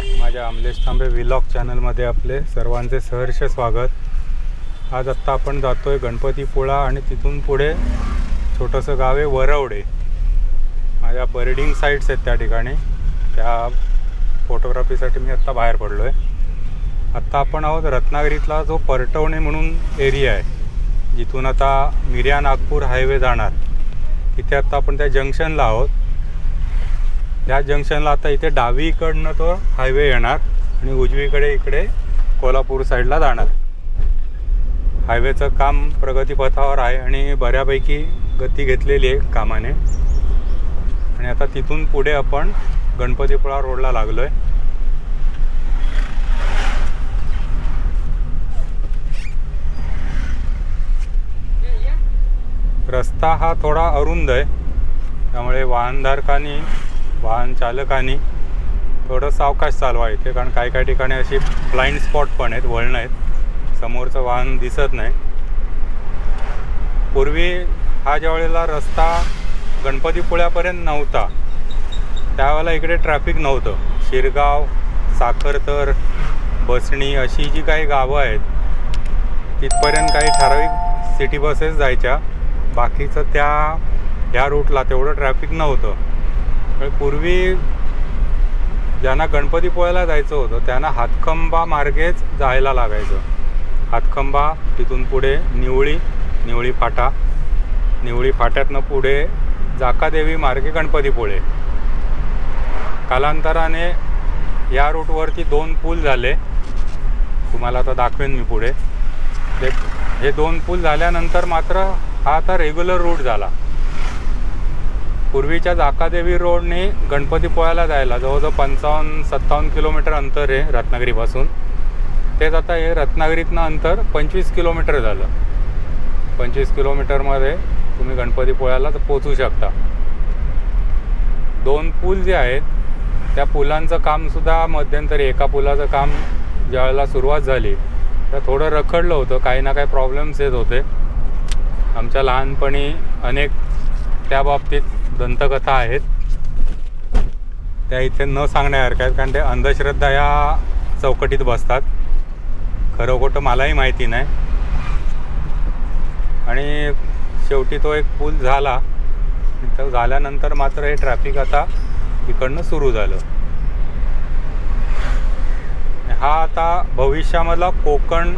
नमस्कार, माझ्या अमलेश तांबे व्लॉग चॅनलमध्ये आपले सर्वांचे सहर्ष स्वागत। आज आत्ता आपण जातोय गणपतीपुळा आणि तिथून पुढे छोटंसं गाव आहे वरवडे। माझ्या बर्डिंग साईट्स आहेत त्या ठिकाणी, त्या फोटोग्राफीसाठी मी आत्ता बाहेर पडलो आहे। आत्ता आपण आहोत रत्नागिरीतला जो परटवणे म्हणून एरिया आहे, जिथून आता मिर्या नागपूर हायवे जाणार, तिथे आत्ता आपण त्या जंक्शनला आहोत। त्या जंक्शनला आता इथे डावीकडनं तो हायवे येणार आणि उजवीकडे इकडे कोल्हापूर साईडला जाणार। हायवेचं काम प्रगतीपथावर आहे आणि बऱ्यापैकी गती घेतलेली आहे कामाने। आणि आता तिथून पुढे आपण गणपतीपुळा रोडला लागलो आहे। रस्ता हा थोडा अरुंद आहे, त्यामुळे वाहन चालकांनी थोडं सावकाश चालवायचे, कारण काही ठिकाणी अशी ब्लाइंड स्पॉट पण आहेत, वळणं आहेत, समोरचं वाहन दिसत नाही। पूर्वी हा ज्या वेळेला रस्ता गणपतीपुळ्यापर्यंत नव्हता, त्यावेळेला इकडे ट्रॅफिक नव्हतं। शिरगाव, साखरतर, बसणी अशी जी काही गावं आहेत तिथपर्यंत काही ठराविक सिटी बसेस जायच्या, बाकीचं ह्या रूटला तेवढं ट्रॅफिक नव्हतं। पूर्वी ज्यांना गणपतीपुळ्याला जायचं होतं त्यांना हातखंबा मार्गेच जायला लागायचं। हातखंबा, तिथून पुढे निवळी फाटा, निवळी फाट्यातनं पुढे जाकादेवी मार्गे गणपतीपुळे। कालांतराने या रूटवरती 2 पूल झाले, तुम्हाला आता दाखवेन मी पुढे। हे 2 पूल झाल्यानंतर मात्र हा आता रेग्युलर रूट झाला। पूर्वीच्या जाकादेवी रोडने गणपतीपुळ्याला जायला जवळजवळ 55-57 किलोमीटर अंतर आहे रत्नागिरीपासून। तेच आता हे रत्नागिरीतनं अंतर 25 किलोमीटर झालं। 25 किलोमीटरमध्ये तुम्ही गणपतीपुळ्याला पोचू शकता। 2 पूल जे आहेत त्या पुलांचं कामसुद्धा मध्यंतरी, एका पुलाचं काम ज्यावेळेला सुरुवात झाली तर थोडं रखडलं होतं, काही ना काही प्रॉब्लेम्स येत होते। आमच्या लहानपणी अनेक त्या बाबतीत दंतकथा आहेत, त्या इथे न सांगण्यासारख्या आहेत, कारण ते अंधश्रद्धा या चौकटीत बसतात। खरं खोटं मलाही माहिती नाही। आणि शेवटी तो एक पूल झाला, तो झाल्यानंतर मात्र हे ट्रॅफिक आता इकडनं सुरू झालं। हा आता भविष्यामधला कोकण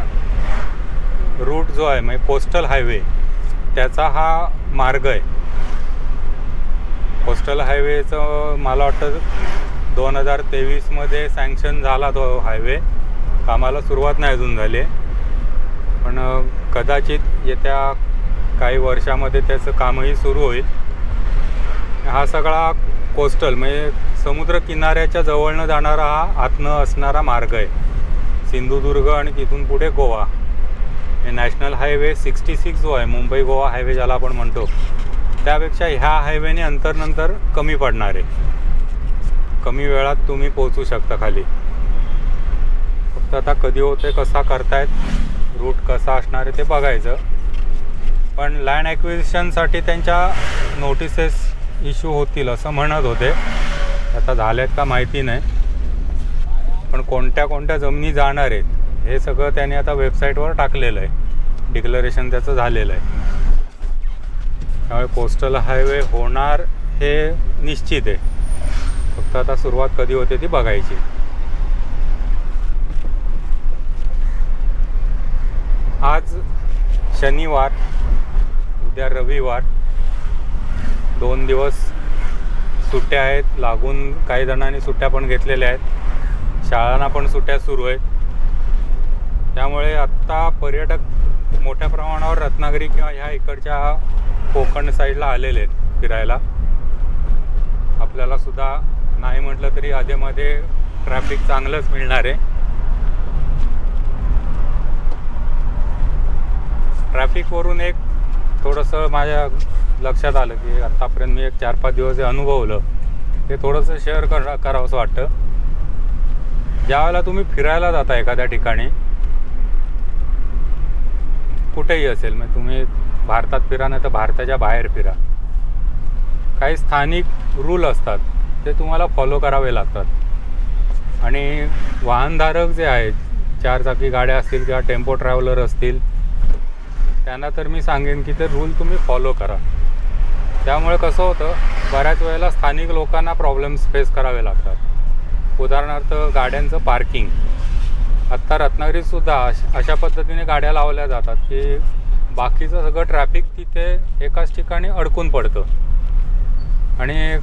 रूट जो आहे, म्हणजे कोस्टल हायवे, त्याचा हा मार्ग आहे। कोस्टल हायवेचं मला वाटतं 2023मध्ये सँक्शन झाला तो हायवे, कामाला सुरुवात नाही अजून झाली, पण कदाचित येत्या काही वर्षामध्ये त्याचं कामही सुरू होईल। हा सगळा कोस्टल म्हणजे समुद्र किनाऱ्याच्या जवळनं जाणारा हा आतनं असणारा मार्ग आहे। सिंधुदुर्ग आणि तिथून पुढे गोवा। हे नॅशनल हायवे 66 जो आहे, मुंबई गोवा हायवे ज्याला आपण म्हणतो, त्यापेक्षा ह्या हायवेने अंतर नंतर कमी पडणार आहे। कमी वेळात तुम्ही पोहोचू शकता खाली। फक्त आता कधी होते, कसा करतायत, रूट कसा असणार आहे ते बघायचं। पण लँड ॲक्विजिशनसाठी त्यांच्या नोटिसेस इश्यू होतील असं म्हणत होते, आता झाल्यात का माहिती नाही। पण कोणत्या जमिनी जाणार आहेत हे सगळं त्यांनी आता वेबसाईटवर टाकलेलं आहे, डिक्लरेशन त्याचं झालेलं आहे। त्यामुळे कोस्टल हायवे होणार हे निश्चित आहे, फक्त आता सुरुवात कधी होते ती बघायची। आज शनिवार, उद्या रविवार, 2 दिवस सुट्ट्या आहेत लागून। काही जणांनी सुट्ट्या पण घेतलेल्या आहेत, शाळांना पण सुट्ट्या सुरू आहेत। त्यामुळे आत्ता पर्यटक मोठ्या प्रमाणावर रत्नागिरी किंवा ह्या इकडच्या कोकण साईडला आलेले आहेत फिरायला। आपल्याला सुद्धा नाही म्हटलं तरी आधेमध्ये ट्रॅफिक चांगलंच मिळणार आहे। ट्रॅफिकवरून एक थोडंसं माझ्या लक्षात आलं की आत्तापर्यंत मी एक 4-5 दिवस हे अनुभवलं, ते थोडंसं शेअर करावंसं वाटतं। ज्यावेळेला तुम्ही फिरायला जाता एखाद्या ठिकाणी, कुठेही असेल, म्हणजे तुम्ही भारतात फिरा नाही तर भारताच्या बाहेर फिरा, काही स्थानिक रूल असतात ते तुम्हाला फॉलो करावे लागतात। आणि वाहनधारक जे आहेत, चारचाकी गाड्या असतील किंवा टेम्पो ट्रॅव्हलर असतील, त्यांना तर मी सांगेन की ते रूल तुम्ही फॉलो करा. त्यामुळे कसं होतं, बऱ्याच वेळेला स्थानिक लोकांना प्रॉब्लेम्स फेस करावे लागतात. उदाहरणार्थ गाड्यांचं पार्किंग. आत्ता रत्नागिरीतसुद्धा अशा पद्धतीने गाड्या लावल्या जातात की बाकीचं सगळं ट्रॅफिक तिथे एकाच ठिकाणी अडकून पडतं आणि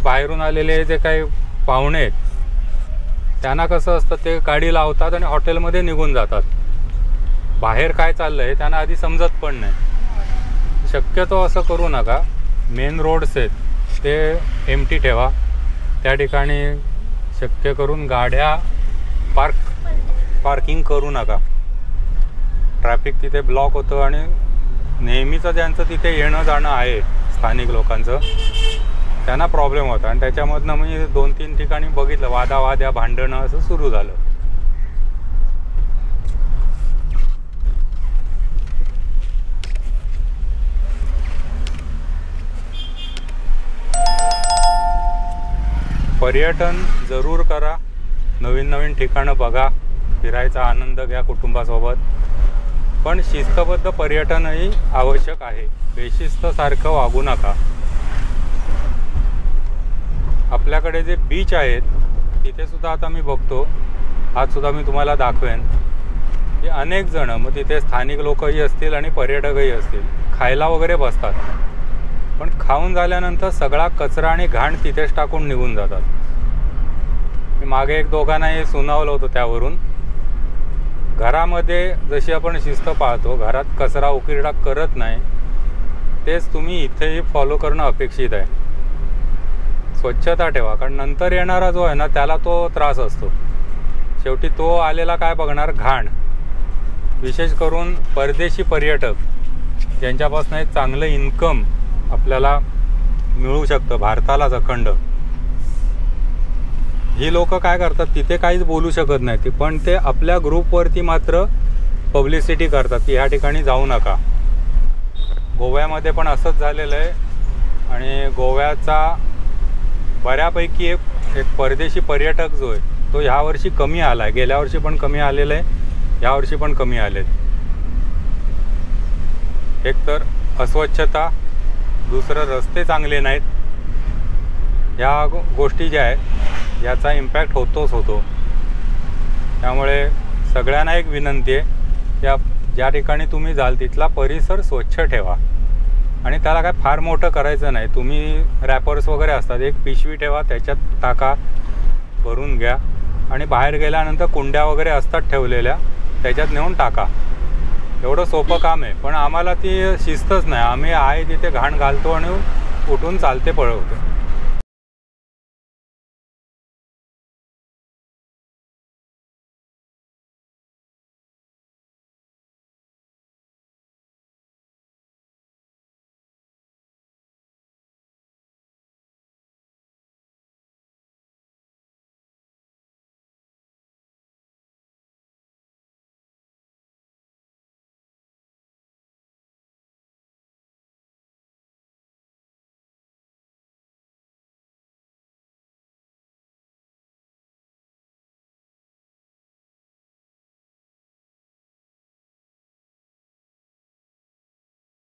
बाहेरून आलेले जे काही पाहुणे आहेत त्यांना कसं असतं, ते गाडी लावतात आणि हॉटेलमध्ये निघून जातात. बाहेर काय चाललं आहे त्यांना आधी समजत पण नाही. शक्यतो असं करू नका. मेन रोड्स आहेत ते एम्प्टी ठेवा. त्या ठिकाणी शक्य करून गाड्या पार्किंग करू नका. ट्रॅफिक तिथे ब्लॉक होतं आणि नेहमीचं ज्यांचं तिथे येणं जाणं आहे स्थानिक लोकांचं, त्यांना प्रॉब्लेम होता. आणि त्याच्यामधनं मी 2-3 ठिकाणी बघितलं, वादावाद्या भांडणं असं सुरू झालं. पर्यटन जरूर करा. नवीन नवीन ठिकाणं बघा, फिरायचा आनंद घ्या कुटुंबासोबत. पण शिस्तबद्ध पर्यटनही आवश्यक आहे. बेशिस्तसारखं वागू नका. आपल्याकडे जे बीच आहेत तिथेसुद्धा आता मी बघतो, आजसुद्धा मी तुम्हाला दाखवेन की अनेक जणं, मग तिथे स्थानिक लोकही असतील आणि पर्यटकही असतील, खायला वगैरे बसतात. पण खाऊन झाल्यानंतर सगळा कचरा आणि घाण तिथेच टाकून निघून जातात. मी मागे एक दोघांना हे सुनावलं होतं. त्यावरून घरामध्ये जशी आपण शिस्त पाळतो, घरात कचरा उकिरडा करत नाही, तेच तुम्ही इथेही फॉलो करणं अपेक्षित आहे. स्वच्छता ठेवा, कारण नंतर येणारा जो आहे ना त्याला तो त्रास असतो. शेवटी तो आलेला काय बघणार, घाण. विशेष करून परदेशी पर्यटक ज्यांच्यापासून एक चांगलं इन्कम आपल्याला मिळू शकतं भारतालाच अखंड, ही लोक काय करतात, तिथे काहीच बोलू शकत नाही पण ते आपल्या ग्रुपवरती मात्र पब्लिसिटी करतात की ह्या ठिकाणी जाऊ नका. गोव्यामध्ये पण असंच झालेलं आहे. आणि गोव्याचा बऱ्यापैकी एक परदेशी पर्यटक जो आहे तो ह्यावर्षी कमी आला आहे. गेल्या वर्षी पण कमी आलेलं आहे, ह्यावर्षी पण कमी आलेत. एक तर अस्वच्छता, दुसरं रस्ते चांगले नाहीत. ह्या गोष्टी ज्या आहेत याचा इम्पॅक्ट होतोच होतो. त्यामुळे सगळ्यांना एक विनंती आहे, या ज्या ठिकाणी तुम्ही जाल तिथला परिसर स्वच्छ ठेवा. आणि त्याला काय फार मोठं करायचं नाही. तुम्ही रॅपर्स वगैरे असतात, एक पिशवी ठेवा, त्याच्यात टाका, भरून घ्या. आणि बाहेर गेल्यानंतर कुंड्या वगैरे असतात ठेवलेल्या, त्याच्यात नेऊन टाका. एवढं सोपं काम आहे. पण आम्हाला ती शिस्तच नाही. आम्ही आहे तिथे घाण घालतो आणि उठून चालते पळवतो.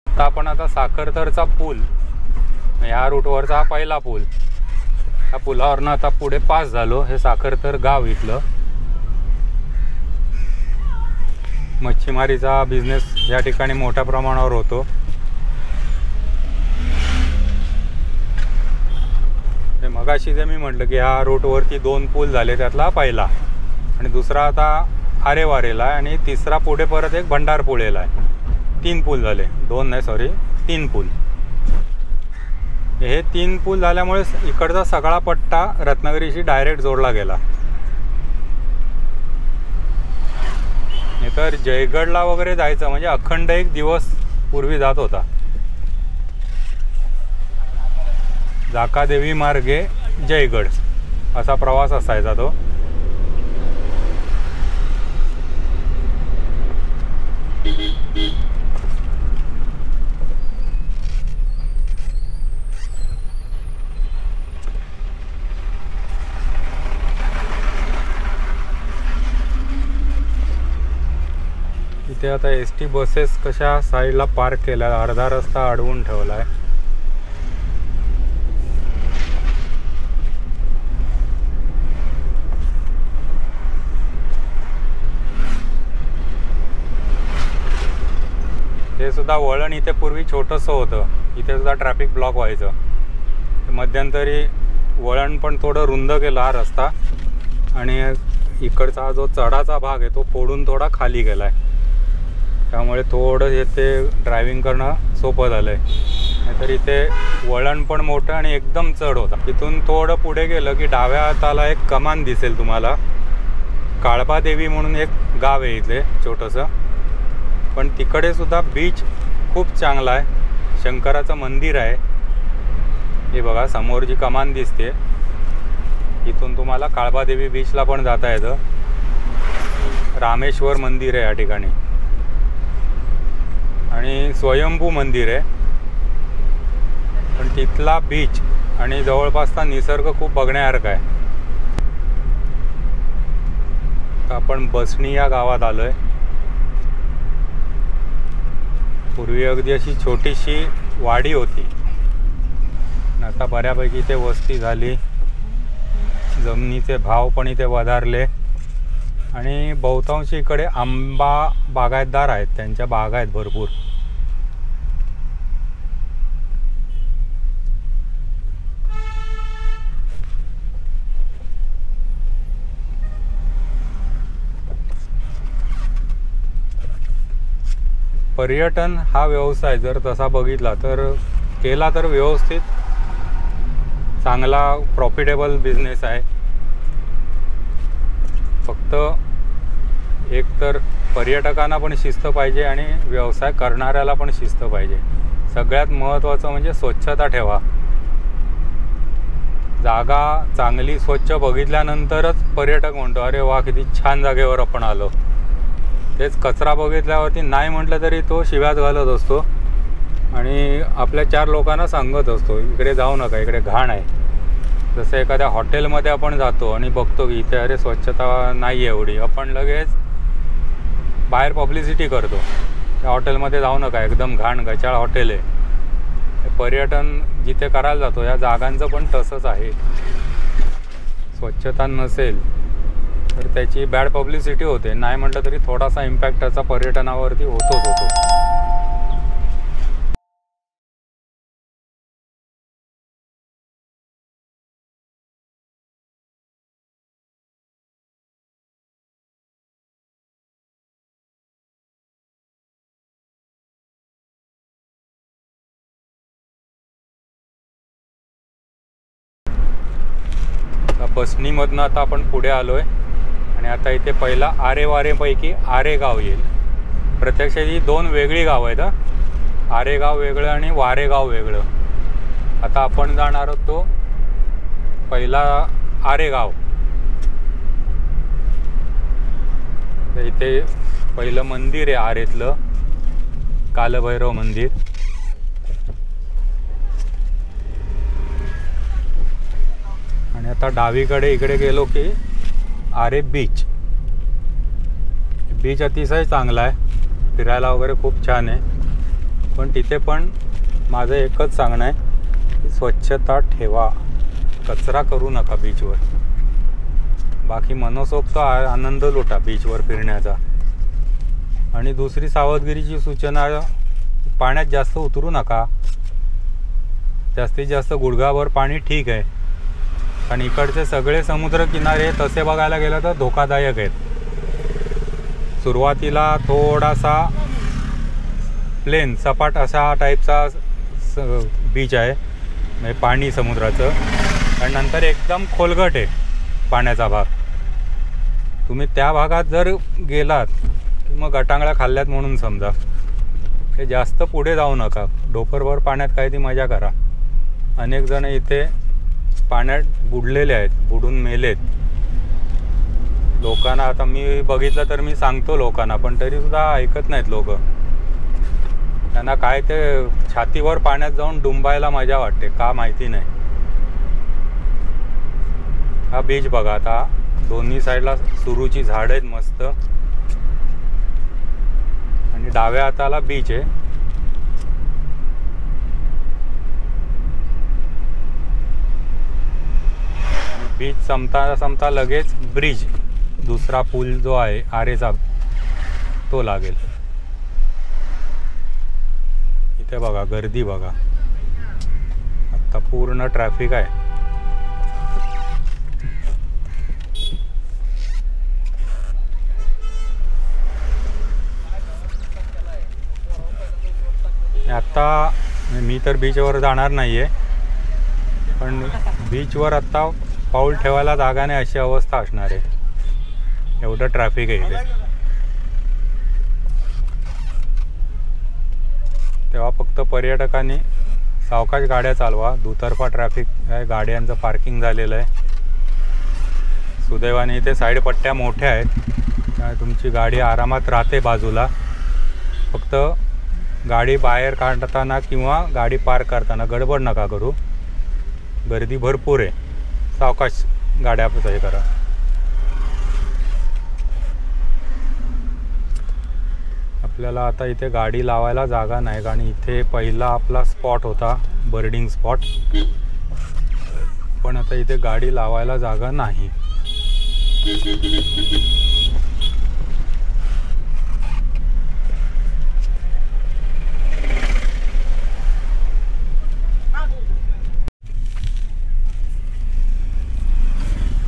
आता आपण साखरतरचा पूल, ह्या रूटवरचा हा पहिला पूल, ह्या पुलावरनं आता पुढे पास झालो. हे साखरतर गाव इथलं. मच्छीमारीचा बिझनेस या ठिकाणी मोठ्या प्रमाणावर होतो. ते मगाशी जे मी म्हटलं की ह्या रूटवरती 2 पूल झाले, त्यातला पहिला आणि दुसरा आता आरेवारेला आहे आणि तिसरा पुढे परत एक भंडारपुळेला आहे. 3 पूल झाले, 2 नाही सॉरी 3 पूल. हे 3 पूल झाल्यामुळे इकडचा सगळा पट्टा रत्नागिरीशी डायरेक्ट जोडला गेला. तर जयगडला वगैरे जायचं म्हणजे अखंड एक दिवस पूर्वी जात होता. जाकादेवी मार्गे जयगड असा प्रवास असायचा तो. इथे आता ST बसेस कशा साईडला पार्क केल्या, अर्धा रस्ता अडवून ठेवला आहे. हे सुद्धा वळण इथे पूर्वी छोटंसं होतं, इथे सुद्धा ट्रॅफिक ब्लॉक व्हायचं. मध्यंतरी वळण पण थोडं रुंद केलं हा रस्ता, आणि इकडचा जो चढाचा भाग आहे तो फोडून थोडा खाली गेला आहे. त्यामुळे थोडं इथे ड्रायव्हिंग करणं सोपं झालं आहे. नाहीतर इथे वळण पण मोठं आणि एकदम चढ होता. इथून थोडं पुढे गेलं की डाव्या हाताला एक कमान दिसेल तुम्हाला. काळबादेवी म्हणून एक गाव आहे इथे छोटंसं, पण तिकडे सुद्धा बीच खूप चांगला आहे. शंकराचं मंदिर आहे. हे बघा समोर जी कमान दिसते, इथून तुम्हाला काळबादेवी बीचला पण जाता येतं. रामेश्वर मंदिर आहे या ठिकाणी, आणि स्वयंभू मंदिर आहे. पण तिथला बीच आणि जवळपासचा निसर्ग खूप बघण्यासारखा आहे. आपण बसणी या गावात आलो आहे. पूर्वी अगदी अशी छोटीशी वाडी होती, आता बऱ्यापैकी इथे वस्ती झाली. जमिनीचे भाव पण इथे वधारले, आणि बहुतांशी इकडे आंबा बागायतदार आहेत, त्यांच्या बागा आहेत भरपूर. पर्यटन हा व्यवसाय जर तसा बघितला तर केला तर व्यवस्थित चांगला प्रॉफिटेबल बिझनेस आहे. फक्त एक तर पर्यटकांना पण शिस्त पाहिजे आणि व्यवसाय करणाऱ्याला पण शिस्त पाहिजे. सगळ्यात महत्त्वाचं म्हणजे स्वच्छता ठेवा. जागा चांगली स्वच्छ बघितल्यानंतरच पर्यटक म्हणतो अरे वा किती छान जागेवर आपण आलो. तेच कचरा बघितल्यावरती नाही म्हटलं तरी तो शिव्याच घालत असतो, आणि आपल्या 4 लोकांना सांगत असतो इकडे जाऊ नका, इकडे घाण आहे. जसं एखाद्या हॉटेलमध्ये आपण जातो आणि बघतो की इथे अरे स्वच्छता नाही आहे एवढी, आपण लगेच बाहेर पब्लिसिटी करतो त्या हॉटेलमध्ये जाऊ नका, एकदम घाण गचाळ हॉटेल आहे. पर्यटन जिथे करायला जातो या जागांचं पण तसंच आहे. स्वच्छता नसेल तर त्याची बॅड पब्लिसिटी होते. नाही म्हटलं तरी थोडासा इम्पॅक्ट त्याचा पर्यटनावरती होतोच होतो. बसनीमधनं आता आपण पुढे आलो आहे, आणि आता इथे पहिला आरेवारेपैकी आरेगाव येईल. प्रत्यक्षात ही 2 वेगळी गावं आहेत. आरेगाव वेगळं आणि वारेगाव वेगळं. आता आपण जाणार आहोत तो पहिला आरेगाव. इथे पहिलं मंदिर आहे आरेतलं, कालभैरव मंदिर. आणि आता डावीकडे इकडे गेलो की आरे बीच. बीच अतिशय चांगला आहे, फिरायला वगैरे खूप छान आहे. पण तिथे पण माझं एकच सांगणं आहे की स्वच्छता ठेवा, कचरा करू नका बीचवर. बाकी मनसोक्त आनंद लुटा बीचवर फिरण्याचा. आणि दुसरी सावधगिरीची सूचना, पाण्यात जास्त उतरू नका. जास्तीत जास्त गुडघाभर पाणी ठीक आहे, आणि इकडचे सगळे समुद्र किनारे तसे बघायला गेलं तर धोकादायक आहेत. सुरुवातीला थोडासा प्लेन सपाट अशा टाईपचा बीच आहे, म्हणजे पाणी समुद्राचं, आणि नंतर एकदम खोलगट आहे पाण्याचा भाग. तुम्ही त्या भागात जर गेलात की मग गटांगळ्या खाल्ल्यात म्हणून समजा. हे जास्त पुढे जाऊ नका, डोकरभर पाण्यात काय ती मजा करा. अनेक जण इथे पाण्यात बुडलेले आहेत, बुडून मेलेत. लोकांना आता मी बघितलं तर मी सांगतो लोकांना, पण तरीसुद्धा ऐकत नाहीत लोक. त्यांना काय ते छातीवर पाण्यात जाऊन डुंबायला मजा वाटते, का माहिती नाही. हा बीच बघा, आता दोन्ही साईडला सुरूची झाडं आहेत मस्त. आणि डाव्या हाताला बीच आहे. बीच संपता लगेच ब्रिज, दुसरा पूल जो आहे आरेचा तो लागेल. इथे बघा गर्दी बघा, आता पूर्ण ट्रॅफिक आहे. आता मी तर बीचवर जाणार नाही आहे, पण बीचवर आत्ता पाऊल ठेवायला जागा नाही अशी अवस्था असणार आहे, एवढं ट्रॅफिक आहे इथे. तेव्हा फक्त पर्यटकांनी सावकाश गाड्या चालवा. दुतर्फा ट्रॅफिक आहे, गाड्यांचं पार्किंग झालेलं आहे. सुदैवाने इथे साईड पट्ट्या मोठ्या आहेत, त्यामुळे तुमची गाडी आरामात राहते बाजूला. फक्त गाडी बाहेर काढताना किंवा गाडी पार्क करताना गडबड नका करू, गर्दी भरपूर आहे. सावकाश गाड्या हे करा. आपल्याला आता इथे गाडी लावायला जागा नाही, कारण इथे पहिला आपला स्पॉट होता बर्डिंग स्पॉट, पण आता इथे गाडी लावायला जागा नाही.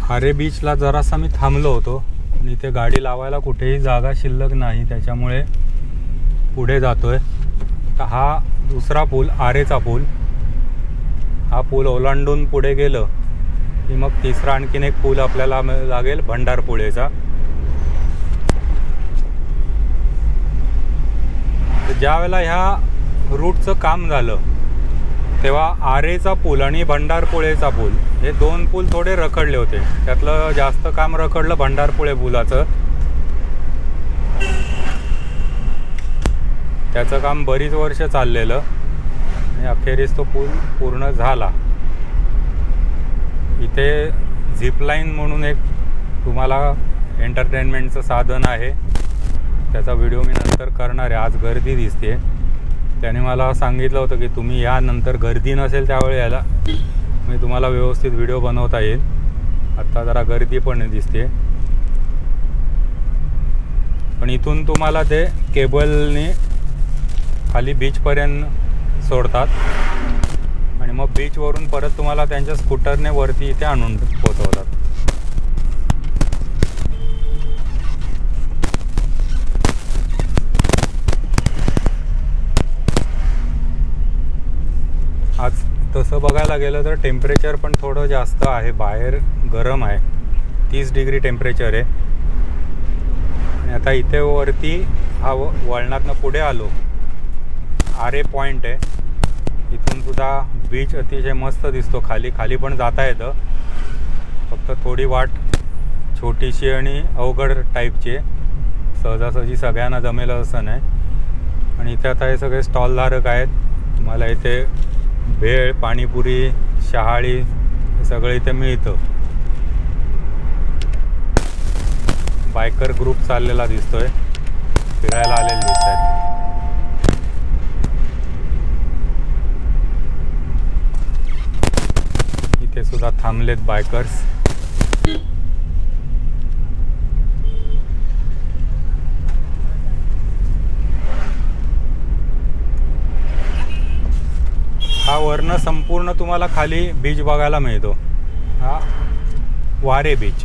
आरे बीचला जरासा मी थांबलो होतो आणि इथे गाडी लावायला कुठेही जागा शिल्लक नाही, त्याच्यामुळे पुढे जातोय. तर हा दुसरा पूल आरेचा पूल, हा पूल ओलांडून पुढे गेलं की मग तिसरा आणखीन एक पूल आपल्याला लागेल भंडारपुळेचा. ज्या वेळेला ह्या रूटचं काम झालं तेव्हा आरेचा पूल आणि भंडारपुळेचा पूल हे दोन पूल थोडे रखडले होते. त्यातलं जास्त काम रखडलं भंडारपुळे पुलाचं. त्याचं काम बरीच वर्ष चाललेलं आणि अखेरीस तो पूल पूर्ण झाला. इथे झिपलाईन म्हणून एक तुम्हाला एंटरटेनमेंटचं साधन आहे, त्याचा व्हिडिओ मी नंतर करणार आहे. आज गर्दी दिसते, त्याने मला सांगितलं होतं की तुम्ही यानंतर गर्दी नसेल त्यावेळी यायला मी तुम्हाला व्यवस्थित व्हिडिओ बनवता येईल. आत्ता जरा गर्दी पण दिसते, पण इथून तुम्हाला ते केबलने खाली बीचपर्यंत सोडतात आणि मग बीचवरून परत तुम्हाला त्यांच्या स्कूटरने वरती इथे आणून पोचवतात. आज तसं बघायला गेलं तर टेम्परेचर पण थोडं जास्त आहे, बाहेर गरम आहे, 30 डिग्री टेम्परेचर आहे. आणि आता इथे वरती हा वळणातनं पुढे आलो, आरे पॉईंट आहे. इथून सुद्धा बीच अतिशय मस्त दिसतो. खाली पण जाता येतं, फक्त थोडी वाट छोटीशी आणि अवघड टाईपची आहे, सहजासहजी सगळ्यांना जमेल असं नाही. आणि इथे आता हे सगळे स्टॉलधारक आहेत. तुम्हाला इथे भेळ, पाणीपुरी, शहाळी हे सगळं इथे मिळतं. बायकर ग्रुप चाललेला दिसतोय, फिरायला आलेले दिसत आहेत. इथे सुद्धा थांबलेत बायकर्स. हा वर्ण संपूर्ण तुम्हाला खाली बीच बघायला मिळतो. हा वारे बीच,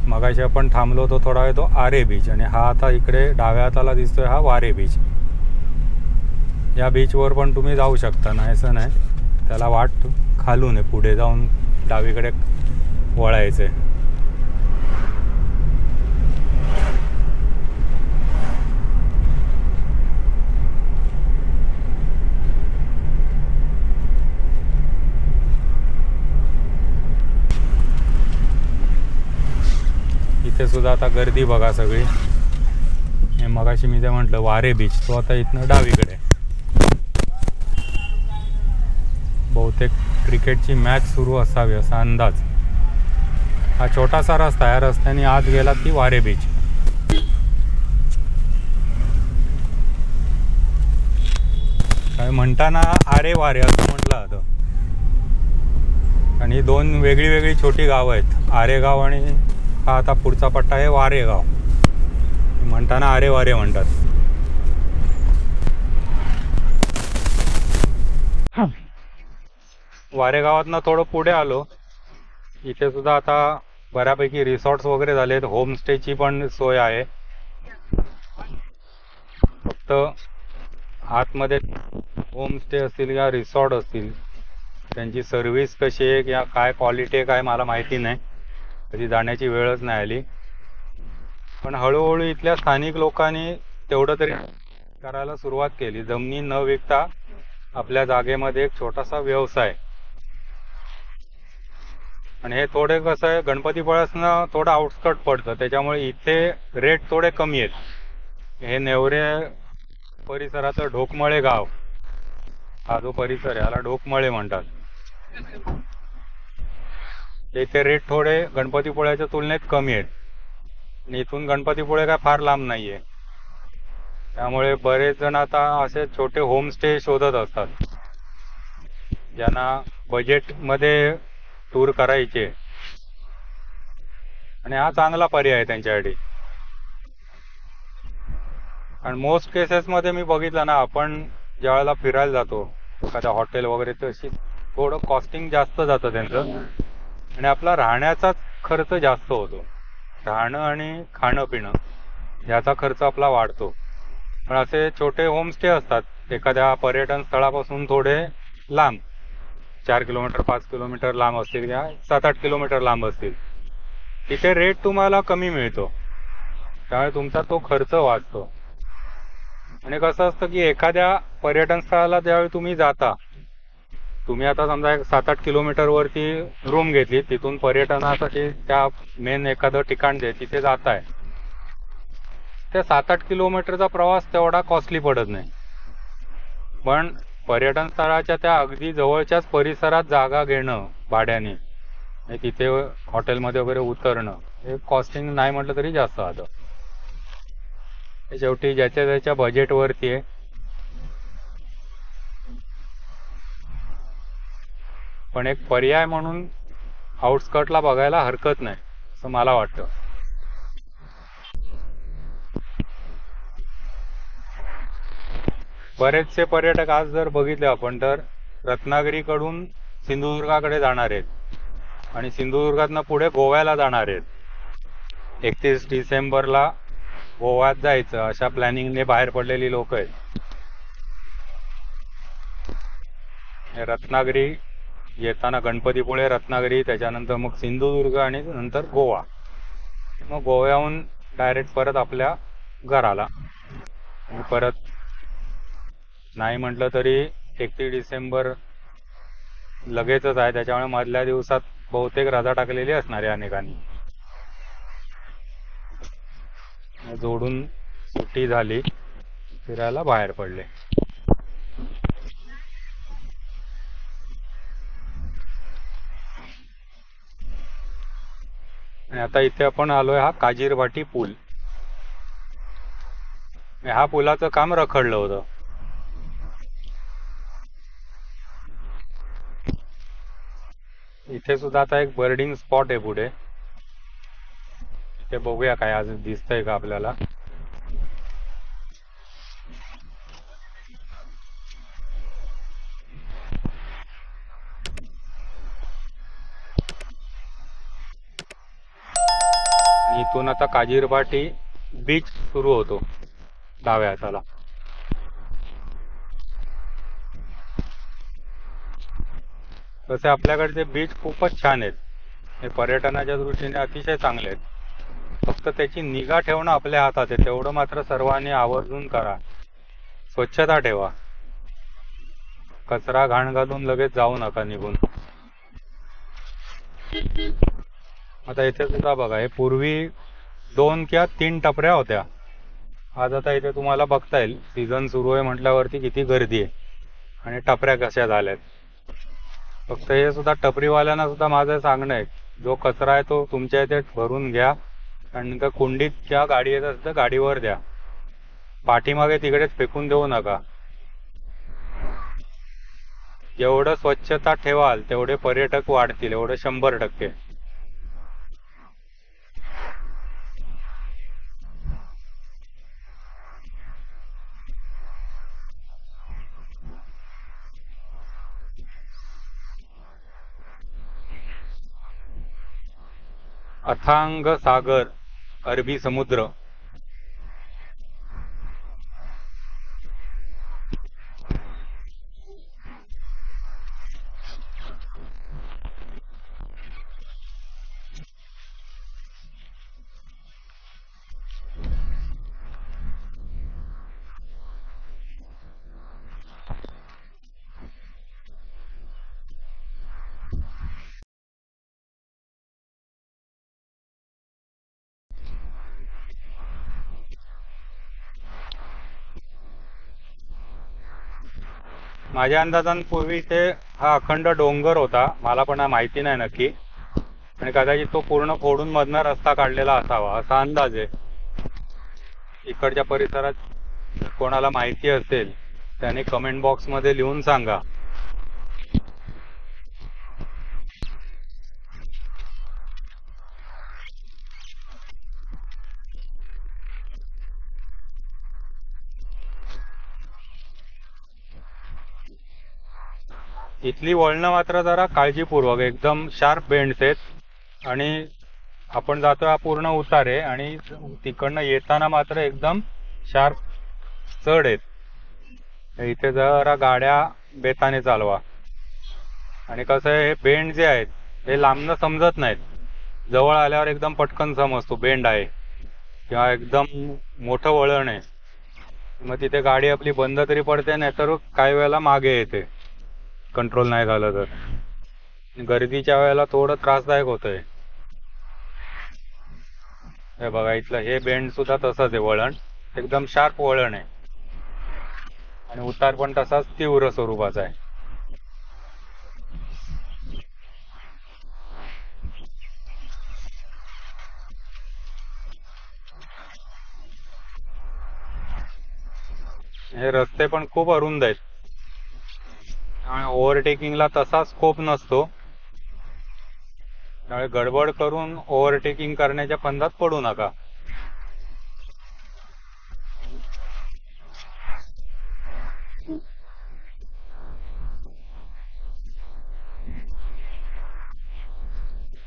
मगाशी आपण थांबलो होतो थोडा वेळ तो आरे बीच, आणि हा आता इकडे डाव्या हाताला दिसतोय हा वारे बीच. या बीचवर पण तुम्ही जाऊ शकता, नाही असं नाही, त्याला वाट खालून आहे, पुढे जाऊन डावीकडे वळायचं आहे. इथे सुद्धा आता गर्दी बघा सगळी. हे मगाशी मी जे म्हटलं वारे बीच, तो आता इथनं डावीकडे. बहुतेक क्रिकेटची मॅच सुरू असावी असा अंदाज. हा छोटासा रस्ता आहे, या रस्त्याने आत गेला की वारे बीच. म्हणताना आरे वारे असं म्हटलं जातं. आणि ही दोन वेगळी वेगळी छोटी गावं आहेत, आरेगाव आणि हा आता पुढचा पट्टा आहे वारेगाव. म्हणताना आरे वारे म्हणतात. वारेगावातनं थोडं पुढे आलो, इथे सुद्धा आता बऱ्यापैकी रिसॉर्ट्स वगैरे झालेत, होमस्टेची पण सोय आहे. फक्त आतमध्ये होमस्टे असतील किंवा रिसॉर्ट असतील, त्यांची सर्व्हिस कशी आहे किंवा काय क्वालिटी आहे काय मला माहिती नाही, कधी जाण्याची वेळच नाही आली. पण हळूहळू इथल्या स्थानिक लोकांनी तेवढं तरी करायला सुरुवात केली. जमिनी न विकता आपल्या जागेमध्ये एक छोटासा व्यवसाय. आणि हे थोडे कसं आहे, गणपतीपुळ्यासनं थोडं आउटस्कट पडतं, त्याच्यामुळे इथे रेट थोडे कमी आहेत. हे नेवरे परिसराचं ढोकमळे गाव, हा जो परिसर आहे याला ढोकमळे म्हणतात. इथे रेट थोडे गणपतीपुळ्याच्या तुलनेत कमी आहेत. आणि इथून गणपतीपुळे काय फार लांब नाहीये, त्यामुळे बरेच जण आता असे छोटे होमस्टे शोधत असतात, ज्यांना बजेटमध्ये टूर करायचे. आणि हा चांगला पर्याय आहे त्यांच्यासाठी. आणि मोस्ट केसेसमध्ये मी बघितलं ना, आपण ज्या वेळेला फिरायला जातो एखाद्या हॉटेल वगैरे, तशी थोडं कॉस्टिंग जास्त जातं त्यांचं, आणि आपला राहण्याचाच खर्च जास्त होतो. राहणं आणि खाणं पिणं याचा खर्च आपला वाढतो. पण असे छोटे होमस्टे असतात एखाद्या पर्यटन स्थळापासून थोडे लांब, 4 किलोमीटर 5 किलोमीटर लांब असतील किंवा 7-8 किलोमीटर लांब असतील, तिथे रेट तुम्हाला कमी मिळतो, त्यामुळे तुमचा तो खर्च वाचतो. आणि कसं असतं की एखाद्या पर्यटन स्थळाला ज्यावेळी तुम्ही जाता, तुम्ही आता समजा एक 7-8 किलोमीटरवरती रूम घेतली, तिथून पर्यटनासाठी त्या मेन एखादं ठिकाण जे तिथे जाताय, त्या 7-8 किलोमीटरचा प्रवास तेवढा कॉस्टली पडत नाही. पण पर्यटन स्थळाच्या त्या अगदी जवळच्याच परिसरात जागा घेणं भाड्याने, आणि तिथे हॉटेलमध्ये वगैरे उतरणं, हे कॉस्टिंग नाही म्हटलं तरी जास्त आलं. शेवटी ज्याच्या त्याच्या बजेटवरती आहे. पण एक पर्याय म्हणून आउटस्कटला बघायला हरकत नाही असं मला वाटतं. बरेचसे पर्यटक आज जर बघितले आपण तर रत्नागिरीकडून सिंधुदुर्गाकडे जाणार आहेत, आणि सिंधुदुर्गातनं पुढे गोव्याला जाणार आहेत. 31 डिसेंबरला गोव्यात जायचं अशा प्लॅनिंगने बाहेर पडलेली लोक आहेत. रत्नागिरी येताना गणपतीपुळे, रत्नागिरी, त्याच्यानंतर मग सिंधुदुर्ग आणि नंतर गोवा. मग गोव्याहून डायरेक्ट परत आपल्या घराला. परत नाही म्हटलं तरी 31 डिसेंबर लगेचच आहे, त्याच्यामुळे मधल्या दिवसात बहुतेक रजा टाकलेली असणार आहे अनेकांनी. जोडून सुट्टी झाली, फिरायला बाहेर पडले. आणि आता इथे आपण आलोय हा काजीरवाटी पूल. ह्या पुलाचं काम रखडलं होतं. इथे सुद्धा आता एक बर्डिंग स्पॉट आहे पुढे, ते बघूया काय आज दिसतंय का आपल्याला. इथून आता काजीरवाटी बीच सुरू होतो डाव्या हाताला. तसे आपल्याकडचे बीच खूपच छान आहेत, हे पर्यटनाच्या दृष्टीने अतिशय चांगले आहेत. फक्त त्याची निगा ठेवणं आपल्या हातात आहे, तेवढं मात्र सर्वांनी आवर्जून करा. स्वच्छता ठेवा, कचरा घाण घालून लगेच जाऊ नका निघून. आता इथे सुद्धा बघा, हे पूर्वी 2 किंवा 3 टपऱ्या होत्या. आज आता इथे तुम्हाला बघता येईल, सीझन सुरू आहे म्हटल्यावरती किती गर्दी आहे आणि टपऱ्या कशा झाल्यात. फक्त हे सुद्धा टपरीवाल्यांना सुद्धा माझं सांगणं आहे, जो कचरा आहे तो तुमच्या इथे भरून घ्या, आणि नंतर कुंडीत किंवा गाडी येत असेल तर गाडीवर द्या, पाठीमागे तिकडेच फेकून देऊ नका. जेवढं स्वच्छता ठेवाल तेवढे पर्यटक वाढतील, एवढं 100%. अथांग सागर, अरबी समुद्र. माझ्या अंदाजान पूर्वी इथे हा अखंड डोंगर होता, मला पण माहिती नाही नक्की, आणि कदाचित तो पूर्ण फोडून मधनं रस्ता काढलेला असावा असा अंदाज आहे. इकडच्या परिसरात कोणाला माहिती असेल त्याने कमेंट बॉक्स मध्ये लिहून सांगा. इथली वळणं मात्र जरा काळजीपूर्वक, एकदम शार्प बेंड्स आहेत, आणि आपण जातो हा पूर्ण उतार आहे, आणि तिकडनं येताना मात्र एकदम शार्प चढ आहेत. इथे जरा गाड्या बेताने चालवा. आणि कसं आहे, हे बेंड जे आहेत हे लांबनं समजत नाहीत, जवळ आल्यावर एकदम पटकन समजतो बेंड आहे किंवा एकदम मोठं वळण आहे. मग तिथे गाडी आपली बंद तरी पडते, नाही तर काही वेळेला मागे येते कंट्रोल नाही झालं तर. गर्दीच्या वेळेला थोडं त्रासदायक होतंय. हे बघा, इथलं हे बेंड सुद्धा तसंच आहे, वळण एकदम शार्प वळण आहे, आणि उतार पण तसाच तीव्र स्वरूपाचा आहे. हे रस्ते पण खूप अरुंद आहेत, आणि ओव्हरटेकिंगला तसा स्कोप नसतो, त्यामुळे गडबड करून ओव्हरटेकिंग करण्याच्या फंदात पडू नका.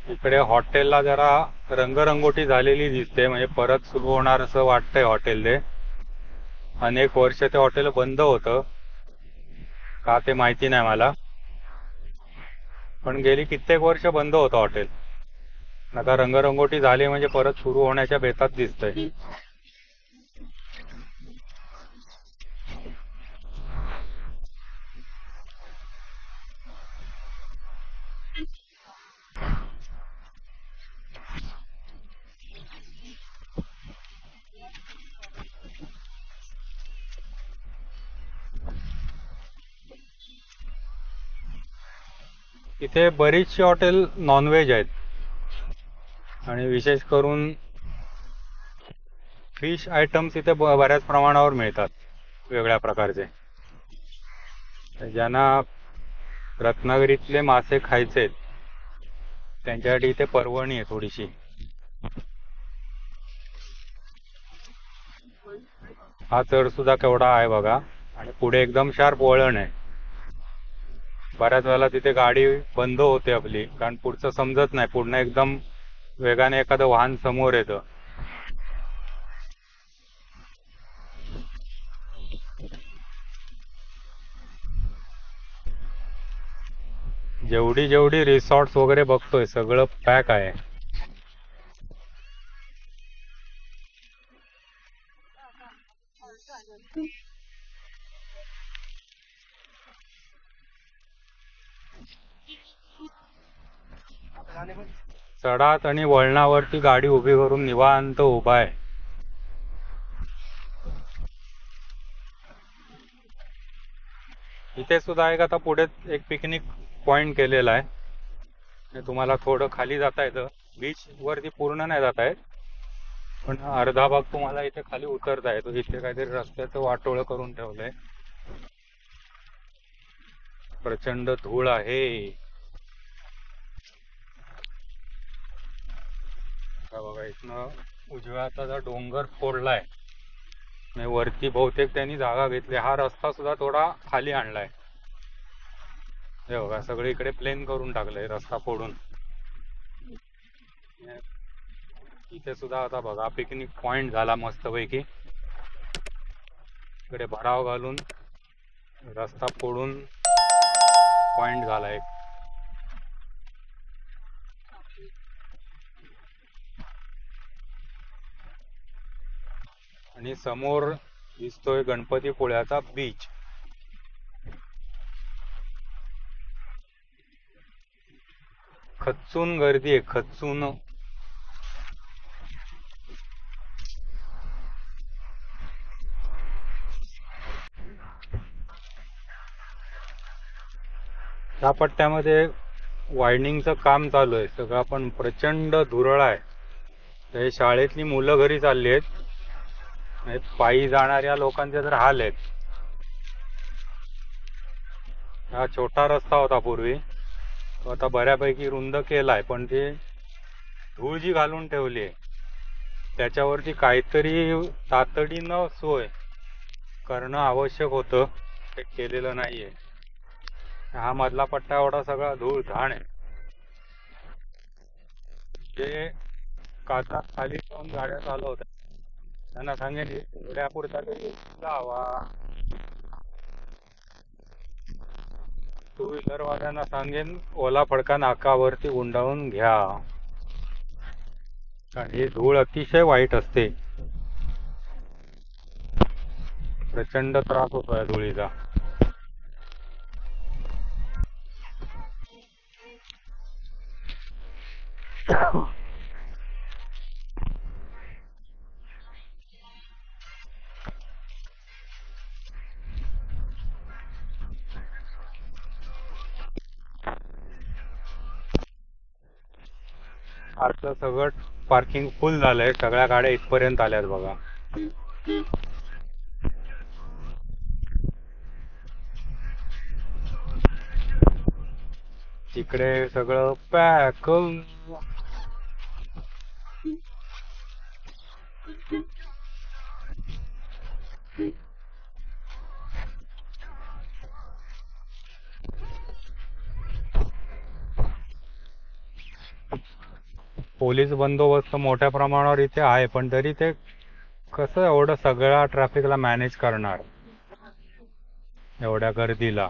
इकडे हॉटेलला जरा रंगरंगोटी झालेली दिसते, म्हणजे परत सुरू होणार असं वाटतंय हॉटेल ते. अनेक वर्ष ते हॉटेल बंद होतं का ते माहिती नाही मला, पण गेली कित्येक वर्ष बंद होतं हॉटेल. आता रंगरंगोटी झाली म्हणजे परत सुरू होण्याच्या बेतात दिसतंय. इथे बरीचशी हॉटेल नॉनव्हेज आहेत, आणि विशेष करून फिश आयटम्स इथे बऱ्याच प्रमाणावर मिळतात, वेगळ्या प्रकारचे. ज्यांना रत्नागिरीतले मासे खायचे त्यांच्यासाठी इथे पर्वणी आहे थोडीशी. हा चढ सुद्धा केवढा आहे बघा, आणि पुढे एकदम शार्प वळण आहे. बऱ्याच वेळेला तिथे गाडी बंद होते आपली, कारण पुढचं समजत नाही, पुढनं एकदम वेगाने एखादं वाहन समोर येतं. जेवढी जेवढी रिसॉर्ट्स वगैरे बघतोय सगळं पॅक आहे. चढात आणि वळणावरती गाडी उभी करून निवांत उभा आहे. इथे सुद्धा एक आता पुढे एक पिकनिक पॉइंट केलेला आहे, तुम्हाला थोडं खाली जाता येतं, बीच वरती पूर्ण नाही जाता येत, पण अर्धा भाग तुम्हाला इथे खाली उतरता येतो. इथे काहीतरी रस्त्याचं वाटोळं करून ठेवलंय. प्रचंड धूळ आहे. हा बघा, इथनं उजव्या हाताचा डोंगर फोडलाय आणि वरती बहुतेक त्यांनी जागा घेतली. हा रस्ता सुद्धा थोडा खाली आणलाय. हे बघा, सगळीकडे प्लेन करून टाकलंय रस्ता फोडून. इथे सुद्धा आता बघा पिकनिक पॉइंट झाला मस्तपैकी. इकडे भराव घालून रस्ता फोडून पॉइंट झाला एक. आणि समोर दिसतोय गणपतीपुळ्याचा बीच. खच्चून गर्दी आहे, खच्चून. या पट्ट्यामध्ये वायडिंगचं काम चालू आहे सगळं, पण प्रचंड धुरळ आहे. हे शाळेतली मुलं घरी चालली आहेत. पायी जाणाऱ्या लोकांचे तर हाल आहेत. हा छोटा रस्ता होता पूर्वी, तो आता बऱ्यापैकी रुंद केलाय, पण ते धूळ जी घालून ठेवली आहे त्याच्यावरती काहीतरी तातडीनं सोय करणं आवश्यक होतं. ते केलेलं नाहीये. हा मधला पट्टा एवढा सगळा धूळ घाण आहे. जे काचा खाली जाऊन गाड्या चालवतात त्यांना सांगेन एवढ्यापुरता तरी लावा. टू व्हीलर वाल्यांना सांगेन ओला फडका नाकावरती गुंडाळून घ्या, कारण ही धूळ अतिशय वाईट असते. प्रचंड त्रास होतो या धुळीचा. आतलं सगळं पार्किंग फुल झालंय. सगळ्या गाड्या इथपर्यंत आल्यात बघा. तिकडे सगळं पॅक. पोलीस बंदोबस्त मोठ्या प्रमाणावर इथे आहे, पण तरी ते कसं एवढं सगळ्या ट्रॅफिकला मॅनेज करणार एवढ्या गर्दीला.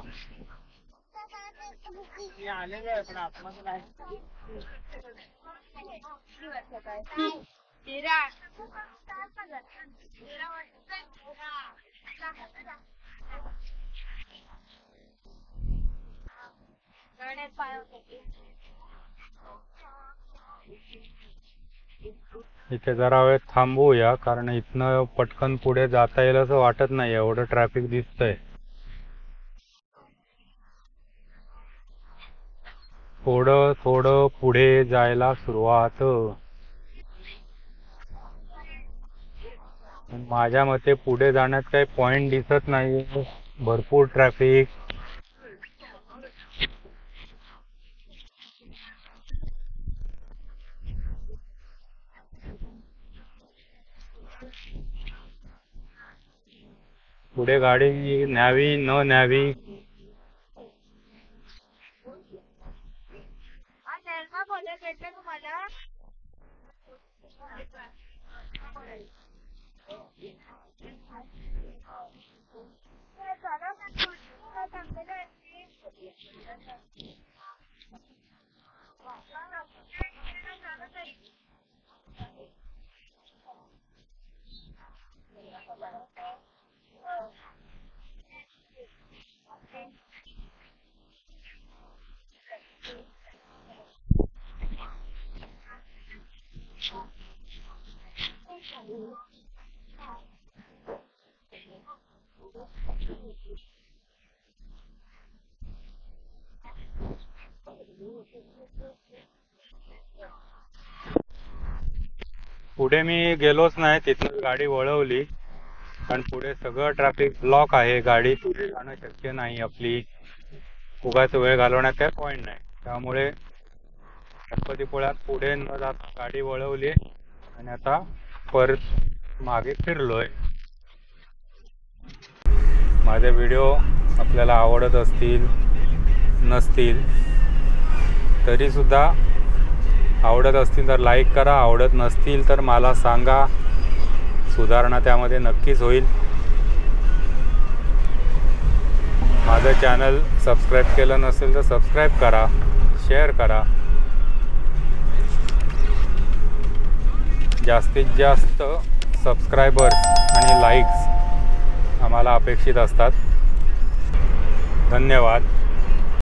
इथे जरा वेळ थांबूया, कारण इथनं पटकन पुढे जाता येईल असं वाटत नाही, एवढं ट्रॅफिक दिसतंय. थोडं थोडं पुढे जायला सुरुवात. माझ्या मते पुढे जाण्यात काही पॉइंट दिसत नाही, भरपूर ट्रॅफिक. पुढे गाडी न्यावी न न्यावी. पुढे मी गेलोच नाही, तिथून गाडी वळवली, कारण पुढे सगळं ट्रॅफिक ब्लॉक आहे. गाडी पुढे जाणं शक्य नाही आपली. उगाच वेळ घालवण्यात काय पॉईंट नाही. त्यामुळे गणपतीपुळ्यात पुढे न जाता गाडी वळवली आणि आता परत मागे फिरलोय. माझे व्हिडिओ आपल्याला आवडत असतील नसतील तरीसुद्धा, आवडत असतील तर लाईक करा, आवडत नसतील तर मला सांगा, सुधारणा त्यामध्ये नक्कीच होईल. माझं चॅनल सबस्क्राईब केलं नसेल तर सबस्क्राईब करा, शेअर करा. जास्तीत जास्त सबस्क्रायबर्स आणि लाईक्स आम्हाला अपेक्षित असतात. धन्यवाद.